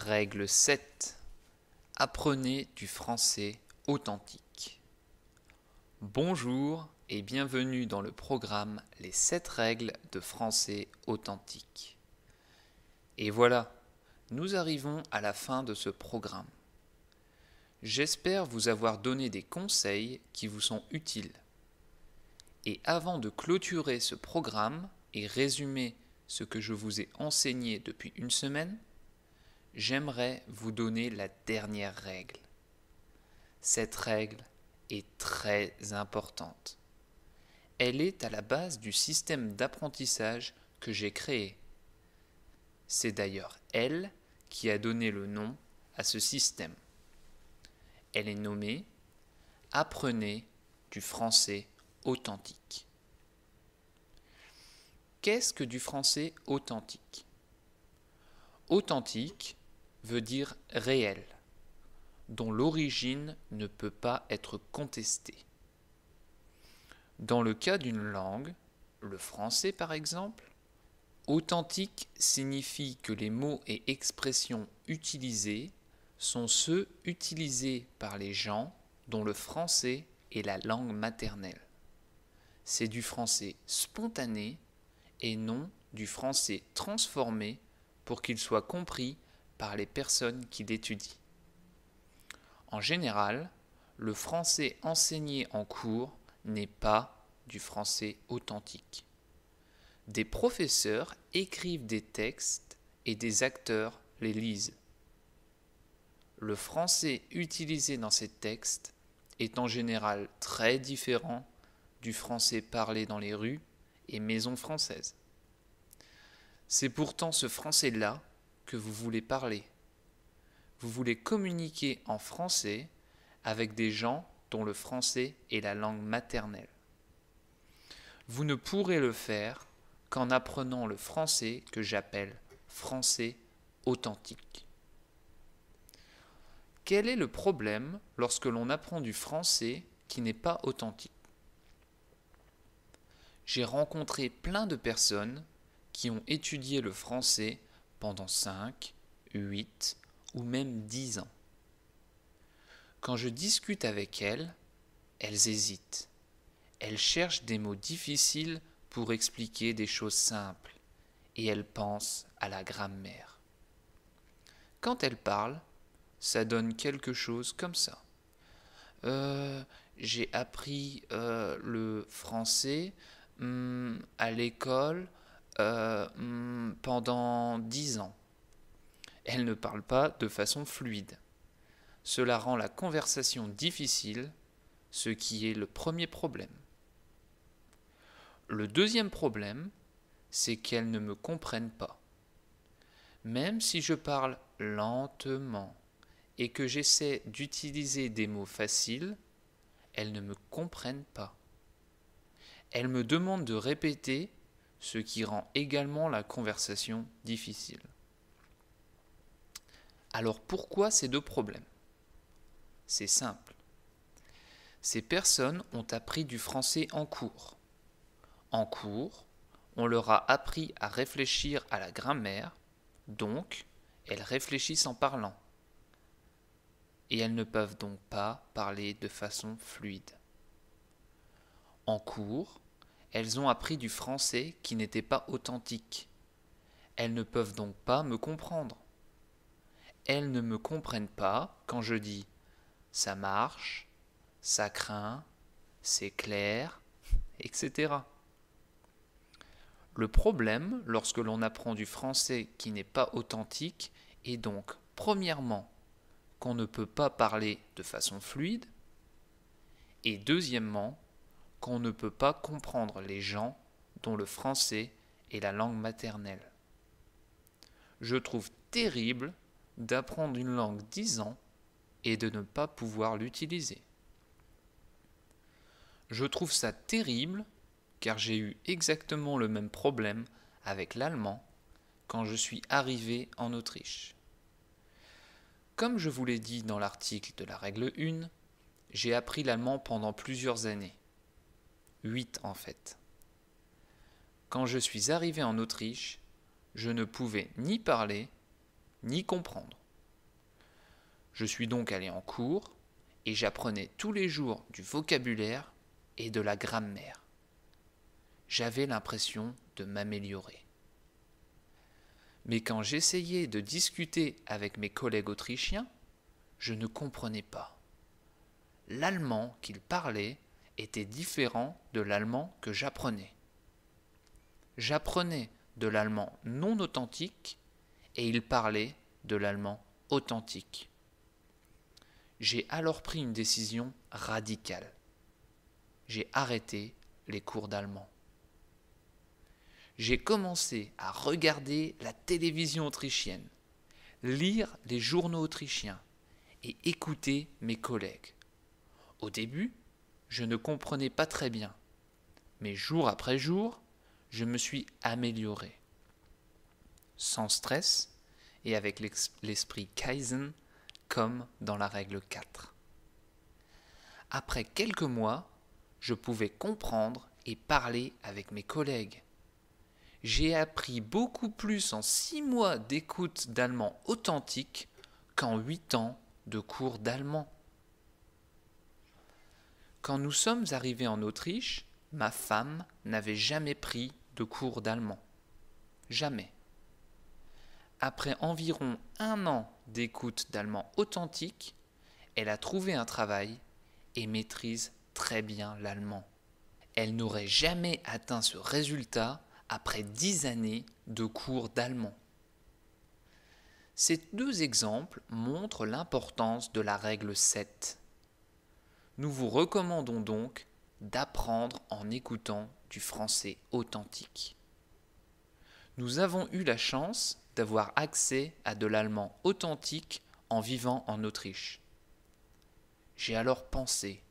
Règle 7. Apprenez du français authentique. Bonjour et bienvenue dans le programme Les 7 règles de français authentique. Et voilà, nous arrivons à la fin de ce programme. J'espère vous avoir donné des conseils qui vous sont utiles. Et avant de clôturer ce programme et résumer ce que je vous ai enseigné depuis une semaine, j'aimerais vous donner la dernière règle. Cette règle est très importante. Elle est à la base du système d'apprentissage que j'ai créé. C'est d'ailleurs elle qui a donné le nom à ce système. Elle est nommée « Apprenez du français authentique ». Qu'est-ce que du français authentique ? Authentique veut dire réel, dont l'origine ne peut pas être contestée. Dans le cas d'une langue, le français par exemple, authentique signifie que les mots et expressions utilisés sont ceux utilisés par les gens dont le français est la langue maternelle. C'est du français spontané et non du français transformé pour qu'il soit compris par les personnes qui l'étudient. En général, le français enseigné en cours n'est pas du français authentique. Des professeurs écrivent des textes et des acteurs les lisent. Le français utilisé dans ces textes est en général très différent du français parlé dans les rues et maisons françaises. C'est pourtant ce français-là que vous voulez parler. Vous voulez communiquer en français avec des gens dont le français est la langue maternelle. Vous ne pourrez le faire qu'en apprenant le français que j'appelle français authentique. Quel est le problème lorsque l'on apprend du français qui n'est pas authentique ? J'ai rencontré plein de personnes qui ont étudié le français pendant 5, 8 ou même 10 ans. Quand je discute avec elles, elles hésitent. Elles cherchent des mots difficiles pour expliquer des choses simples et elles pensent à la grammaire. Quand elles parlent, ça donne quelque chose comme ça. J'ai appris le français à l'école pendant 10 ans. Elle ne parle pas de façon fluide. Cela rend la conversation difficile, ce qui est le premier problème. Le deuxième problème, c'est qu'elles ne me comprennent pas. Même si je parle lentement et que j'essaie d'utiliser des mots faciles, elles ne me comprennent pas. Elles me demandent de répéter, ce qui rend également la conversation difficile. Alors pourquoi ces deux problèmes ? C'est simple. Ces personnes ont appris du français en cours. En cours, on leur a appris à réfléchir à la grammaire, donc elles réfléchissent en parlant. Et elles ne peuvent donc pas parler de façon fluide. En cours, elles ont appris du français qui n'était pas authentique. Elles ne peuvent donc pas me comprendre. Elles ne me comprennent pas quand je dis « ça marche »,« ça craint »,« c'est clair », etc. Le problème, lorsque l'on apprend du français qui n'est pas authentique, est donc, premièrement, qu'on ne peut pas parler de façon fluide, et deuxièmement, qu'on ne peut pas comprendre les gens dont le français est la langue maternelle. Je trouve terrible d'apprendre une langue 10 ans et de ne pas pouvoir l'utiliser. Je trouve ça terrible car j'ai eu exactement le même problème avec l'allemand quand je suis arrivé en Autriche. Comme je vous l'ai dit dans l'article de la règle 1, j'ai appris l'allemand pendant plusieurs années. 8 en fait. Quand je suis arrivé en Autriche, je ne pouvais ni parler, ni comprendre. Je suis donc allé en cours et j'apprenais tous les jours du vocabulaire et de la grammaire. J'avais l'impression de m'améliorer. Mais quand j'essayais de discuter avec mes collègues autrichiens, je ne comprenais pas. L'allemand qu'ils parlaient était différent de l'allemand que j'apprenais. J'apprenais de l'allemand non authentique et ils parlaient de l'allemand authentique. J'ai alors pris une décision radicale. J'ai arrêté les cours d'allemand. J'ai commencé à regarder la télévision autrichienne, lire les journaux autrichiens et écouter mes collègues. Au début, je ne comprenais pas très bien, mais jour après jour, je me suis amélioré. Sans stress et avec l'esprit Kaizen, comme dans la règle 4. Après quelques mois, je pouvais comprendre et parler avec mes collègues. J'ai appris beaucoup plus en 6 mois d'écoute d'allemand authentique qu'en 8 ans de cours d'allemand. Quand nous sommes arrivés en Autriche, ma femme n'avait jamais pris de cours d'allemand. Jamais. Après environ 1 an d'écoute d'allemand authentique, elle a trouvé un travail et maîtrise très bien l'allemand. Elle n'aurait jamais atteint ce résultat après 10 années de cours d'allemand. Ces 2 exemples montrent l'importance de la règle 7. Nous vous recommandons donc d'apprendre en écoutant du français authentique. Nous avons eu la chance d'avoir accès à de l'allemand authentique en vivant en Autriche. J'ai alors pensé,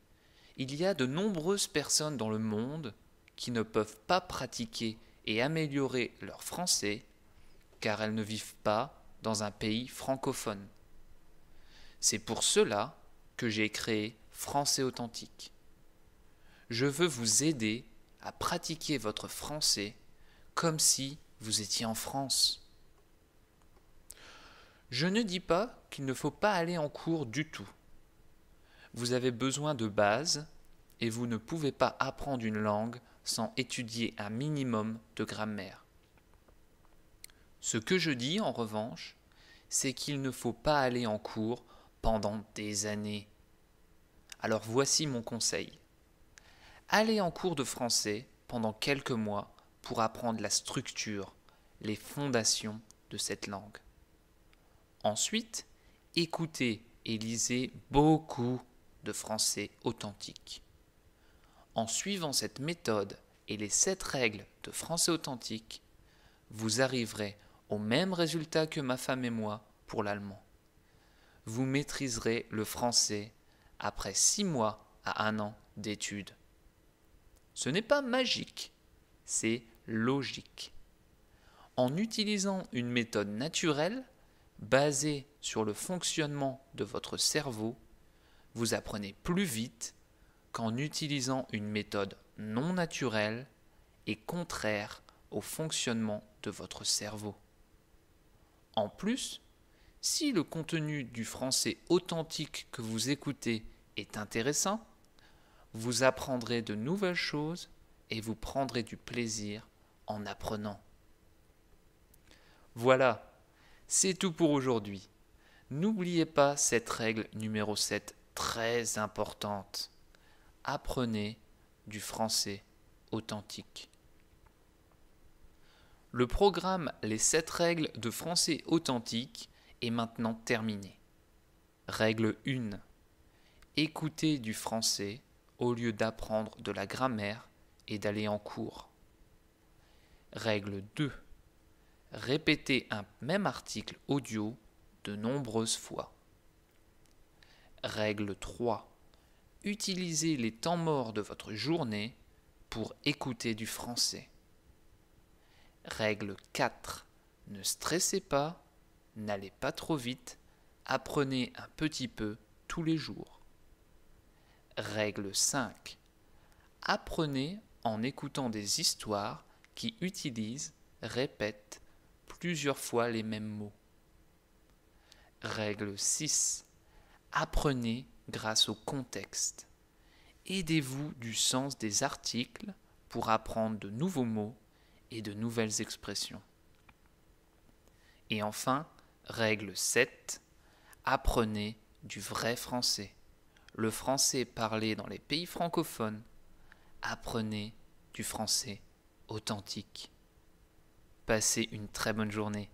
il y a de nombreuses personnes dans le monde qui ne peuvent pas pratiquer et améliorer leur français car elles ne vivent pas dans un pays francophone. C'est pour cela que j'ai créé Français Authentique. Je veux vous aider à pratiquer votre français comme si vous étiez en France. Je ne dis pas qu'il ne faut pas aller en cours du tout. Vous avez besoin de bases et vous ne pouvez pas apprendre une langue sans étudier un minimum de grammaire. Ce que je dis en revanche, c'est qu'il ne faut pas aller en cours pendant des années. Alors voici mon conseil. Allez en cours de français pendant quelques mois pour apprendre la structure, les fondations de cette langue. Ensuite, écoutez et lisez beaucoup de français authentique. En suivant cette méthode et les 7 règles de français authentique, vous arriverez au même résultat que ma femme et moi pour l'allemand. Vous maîtriserez le français après 6 mois à 1 an d'études. Ce n'est pas magique, c'est logique. En utilisant une méthode naturelle, basée sur le fonctionnement de votre cerveau, vous apprenez plus vite qu'en utilisant une méthode non naturelle et contraire au fonctionnement de votre cerveau. En plus, si le contenu du français authentique que vous écoutez est intéressant, vous apprendrez de nouvelles choses et vous prendrez du plaisir en apprenant. Voilà, c'est tout pour aujourd'hui. N'oubliez pas cette règle numéro 7 très importante. Apprenez du français authentique. Le programme Les 7 règles de français authentique est maintenant terminé. Règle 1. Écoutez du français au lieu d'apprendre de la grammaire et d'aller en cours. Règle 2. Répétez un même article audio de nombreuses fois. Règle 3. Utilisez les temps morts de votre journée pour écouter du français. Règle 4. Ne stressez pas, n'allez pas trop vite, apprenez un petit peu tous les jours. Règle 5. Apprenez en écoutant des histoires qui utilisent, répètent plusieurs fois les mêmes mots. Règle 6. Apprenez grâce au contexte. Aidez-vous du sens des articles pour apprendre de nouveaux mots et de nouvelles expressions. Et enfin, règle 7, apprenez du vrai français. Le français parlé dans les pays francophones. Apprenez du français authentique. Passez une très bonne journée.